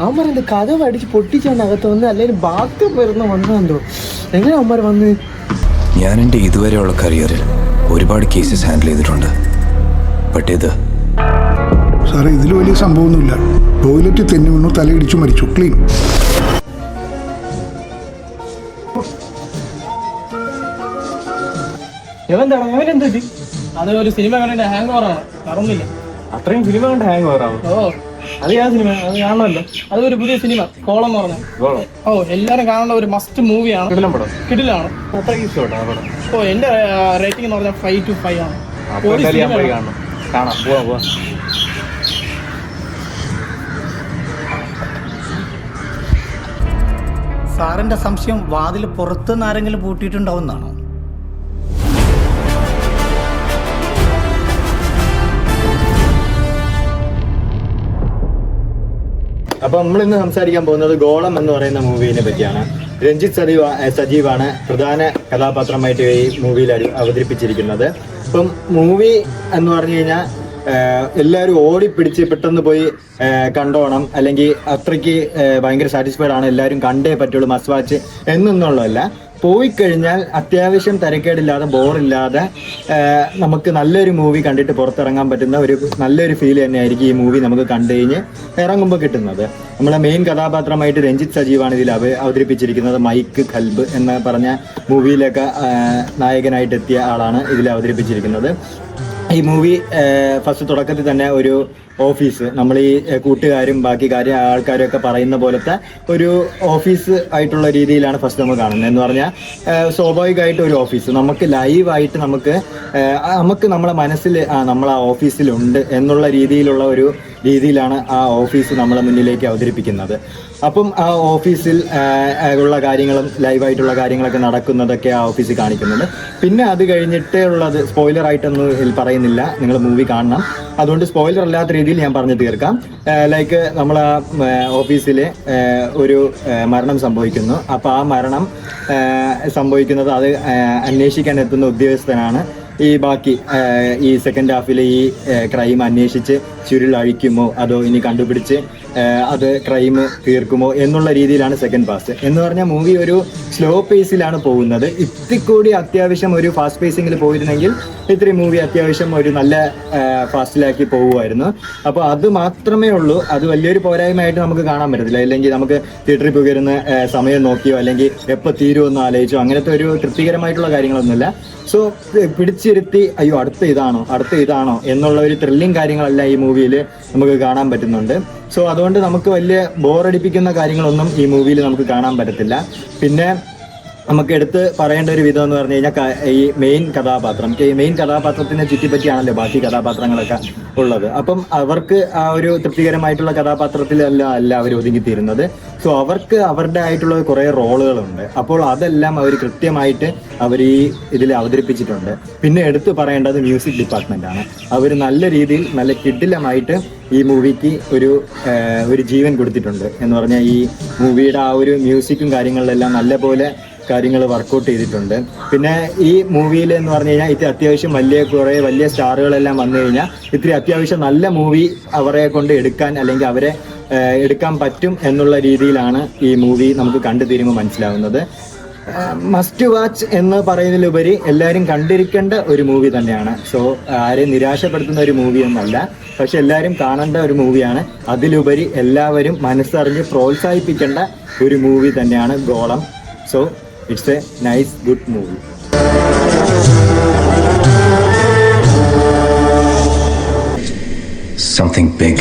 അവന്മാരെന്ത് കഥ പഠിച്ച് പൊട്ടിച്ചാണ്ട് അകത്ത് വന്ന് അല്ലെങ്കിൽ ബാക്കി വരുന്ന വന്നോ എങ്ങനെ അവന്മാർ വന്ന്? ഞാൻ എൻ്റെ ഇതുവരെയുള്ള കരിയറിൽ ഒരുപാട് കേസസ് ഹാൻഡിൽ ചെയ്തിട്ടുണ്ട്. ബട്ട് ഇത് സാറേ ഇതിൽ വലിയ സംഭവമൊന്നുമില്ല. ടോയ്ലറ്റ് തെന്നി വീണു, തലയിടിച്ചു മരിച്ചു, ക്ലീൻ. അത് ഒരു സിനിമ കണ്ടിട്ട് ഹാങ് ഓവറാണ്, മറന്നില്ല. അത്രയും ഫിലിം കണ്ട് ഹാങ് ഓവറാണ്. ഓ അത് ഞാൻ സിനിമ അത് കാണണമല്ലോ. അത് ഒരു പുതിയ സിനിമ കോളം എന്ന് പറഞ്ഞ. ഓ എല്ലാരും കാണേണ്ട ഒരു മസ്റ്റ് മൂവിയാണ്. കിടിലാണ്. ഓ എന്റെ റേറ്റിംഗ് എന്ന് പറഞ്ഞാൽ 5 to 5 ആണ്. സാറിന്റെ സംശയം വാതിൽ പുറത്തുനിന്ന് ആരെങ്കിലും പൂട്ടിയിട്ടുണ്ടാവുന്നാണോ? അപ്പൊ നമ്മൾ ഇന്ന് സംസാരിക്കാൻ പോകുന്നത് ഗോളം എന്ന് പറയുന്ന മൂവിനെ പറ്റിയാണ്. രഞ്ജിത്ത് സജീവാണ് പ്രധാന കഥാപാത്രമായിട്ട് ഈ മൂവിയിൽ അവതരിപ്പിച്ചിരിക്കുന്നത്. ഇപ്പം മൂവി എന്ന് പറഞ്ഞു കഴിഞ്ഞാൽ എല്ലാവരും ഓടിപ്പിടിച്ച് പെട്ടെന്ന് പോയി കണ്ടോണം, അല്ലെങ്കിൽ അത്രയ്ക്ക് ഭയങ്കര സാറ്റിസ്ഫൈഡ് ആണ്, എല്ലാവരും കണ്ടേ പറ്റുള്ളൂ, മസ്റ്റ് വാച്ച് എന്നൊന്നുള്ളതല്ല. പോയി കഴിഞ്ഞാൽ അത്യാവശ്യം തരക്കേടില്ലാതെ ബോറില്ലാതെ നമുക്ക് നല്ലൊരു മൂവി കണ്ടിട്ട് പുറത്തിറങ്ങാൻ പറ്റുന്ന ഒരു നല്ലൊരു ഫീൽ തന്നെയായിരിക്കും ഈ മൂവി നമുക്ക് കണ്ടു കഴിഞ്ഞ് ഇറങ്ങുമ്പോൾ കിട്ടുന്നത്. നമ്മളെ മെയിൻ കഥാപാത്രമായിട്ട് രഞ്ജിത്ത് സജീവാണ് ഇതിൽ അവതരിപ്പിച്ചിരിക്കുന്നത്. മൈക്ക് ഖൽബ് എന്ന് പറഞ്ഞ മൂവിയിലൊക്കെ നായകനായിട്ട് എത്തിയ ആളാണ് ഇതിൽ അവതരിപ്പിച്ചിരിക്കുന്നത്. ഈ മൂവി ഫസ്റ്റ് തുടക്കത്തിൽ തന്നെ ഒരു ഓഫീസ്, നമ്മൾ ഈ കൂട്ടുകാരും ബാക്കി ആൾക്കാരും ഒക്കെ പറയുന്ന പോലത്തെ ഒരു ഓഫീസ് ആയിട്ടുള്ള രീതിയിലാണ് ഫസ്റ്റ് നമ്മൾ കാണുന്നത്. എന്ന് പറഞ്ഞാൽ സ്വാഭാവികമായിട്ട് ഒരു ഓഫീസ് നമുക്ക് ലൈവായിട്ട് നമുക്ക് നമ്മളെ മനസ്സിൽ നമ്മൾ ആ ഓഫീസിലുണ്ട് എന്നുള്ള രീതിയിലാണ് ആ ഓഫീസ് നമ്മളെ മുന്നിലേക്ക് അവതരിപ്പിക്കുന്നത്. അപ്പം ആ ഓഫീസിൽ ഉള്ള കാര്യങ്ങളും ലൈവായിട്ടുള്ള കാര്യങ്ങളൊക്കെ നടക്കുന്നതൊക്കെ ആ ഓഫീസിൽ കാണിക്കുന്നുണ്ട്. പിന്നെ അത് കഴിഞ്ഞിട്ട് ഉള്ളത് സ്പോയിലർ ആയിട്ടൊന്നും പറയുന്നില്ല, നിങ്ങൾ മൂവി കാണണം. അതുകൊണ്ട് സ്പോയിലർ അല്ലാത്ത രീതിയിൽ ഞാൻ പറഞ്ഞു തീർക്കാം. ലൈക്ക് നമ്മൾ ആ ഓഫീസിൽ ഒരു മരണം സംഭവിക്കുന്നു. അപ്പോൾ ആ മരണം സംഭവിക്കുന്നത് അത് അന്വേഷിക്കാൻ എത്തുന്ന ഉദ്യോഗസ്ഥനാണ്. ഈ സെക്കൻഡ് ഹാഫിൽ ഈ ക്രൈം അന്വേഷിച്ച് ചുരുളഴിക്കുമോ അതോ ഇനി കണ്ടുപിടിച്ച് അത് ക്രൈം തീർക്കുമോ എന്നുള്ള രീതിയിലാണ് സെക്കൻഡ് പാർട്ട്. എന്ന് പറഞ്ഞാൽ മൂവി ഒരു സ്ലോ പേസിലാണ് പോകുന്നത്. ഇത്തിക്കൂടി അത്യാവശ്യം ഒരു ഫാസ്റ്റ് പേസിങ്ങിൽ പോയിരുന്നെങ്കിൽ ഇത്രയും മൂവി അത്യാവശ്യം ഒരു നല്ല ഫാസ്റ്റിലാക്കി പോകുമായിരുന്നു. അപ്പോൾ അത് മാത്രമേ ഉള്ളൂ. അത് വലിയൊരു പോരായ്മയായിട്ട് നമുക്ക് കാണാൻ പറ്റത്തില്ല. അല്ലെങ്കിൽ നമുക്ക് തിയേറ്ററിൽ പോയിരുന്ന സമയം നോക്കിയോ അല്ലെങ്കിൽ എപ്പോൾ തീരുമെന്ന് ആലോചിച്ചോ അങ്ങനത്തെ ഒരു തൃപ്തികരമായിട്ടുള്ള കാര്യങ്ങളൊന്നുമില്ല. സോ പിടിച്ചിരുത്തി അയ്യോ അടുത്ത ഇതാണോ എന്നുള്ള ഒരു ത്രില്ലിങ് കാര്യങ്ങളെല്ലാം ഈ മൂവിയിൽ നമുക്ക് കാണാൻ പറ്റുന്നുണ്ട്. സോ അതുകൊണ്ട് നമുക്ക് വലിയ ബോറടിപ്പിക്കുന്ന കാര്യങ്ങളൊന്നും ഈ മൂവിയിൽ നമുക്ക് കാണാൻ പറ്റത്തില്ല. പിന്നെ നമുക്ക് എടുത്ത് പറയേണ്ട ഒരു വിധം എന്ന് പറഞ്ഞു കഴിഞ്ഞാൽ ഈ മെയിൻ കഥാപാത്രത്തിനെ ചുറ്റിപ്പറ്റിയാണല്ലോ ബാക്കി കഥാപാത്രങ്ങളൊക്കെ ഉള്ളത്. അപ്പം അവർക്ക് ആ ഒരു തൃപ്തികരമായിട്ടുള്ള കഥാപാത്രത്തിലല്ല അവർ ഒതുങ്ങിത്തീരുന്നത്. സോ അവർക്ക് അവരുടെ ആയിട്ടുള്ള കുറേ റോളുകളുണ്ട്. അപ്പോൾ അതെല്ലാം അവർ കൃത്യമായിട്ട് അവർ ഈ ഇതിൽ അവതരിപ്പിച്ചിട്ടുണ്ട്. പിന്നെ എടുത്തു പറയേണ്ടത് മ്യൂസിക് ഡിപ്പാർട്ട്മെന്റ് ആണ്. അവർ നല്ല രീതിയിൽ നല്ല കിടിലമായിട്ട് ഈ മൂവിക്ക് ഒരു ജീവൻ കൊടുത്തിട്ടുണ്ട്. എന്ന് പറഞ്ഞാൽ ഈ മൂവിയുടെ ആ ഒരു മ്യൂസിക്കും കാര്യങ്ങളിലെല്ലാം നല്ലപോലെ കാര്യങ്ങൾ വർക്കൗട്ട് ചെയ്തിട്ടുണ്ട്. പിന്നെ ഈ മൂവിയിൽ എന്ന് പറഞ്ഞു കഴിഞ്ഞാൽ ഇത് അത്യാവശ്യം വലിയ സ്റ്റാറുകളെല്ലാം വന്നു കഴിഞ്ഞാൽ ഇത്തിരി അത്യാവശ്യം നല്ല മൂവി അവരെ കൊണ്ട് എടുക്കാൻ അല്ലെങ്കിൽ അവരെ എടുക്കാൻ പറ്റും എന്നുള്ള രീതിയിലാണ് ഈ മൂവി നമുക്ക് കണ്ടു തീരുമ്പോൾ മനസ്സിലാവുന്നത്. മസ്റ്റ് വാച്ച് എന്ന് പറയുന്നതിലുപരി എല്ലാവരും കണ്ടിരിക്കേണ്ട ഒരു മൂവി തന്നെയാണ്. സോ ആരെയും നിരാശപ്പെടുത്തുന്ന ഒരു മൂവിയൊന്നല്ല, പക്ഷെ എല്ലാവരും കാണേണ്ട ഒരു മൂവിയാണ്. അതിലുപരി എല്ലാവരും മനസ്സറിഞ്ഞ് പ്രോത്സാഹിപ്പിക്കേണ്ട ഒരു മൂവി തന്നെയാണ് ഗോളം. So it's a nice good movie. something big.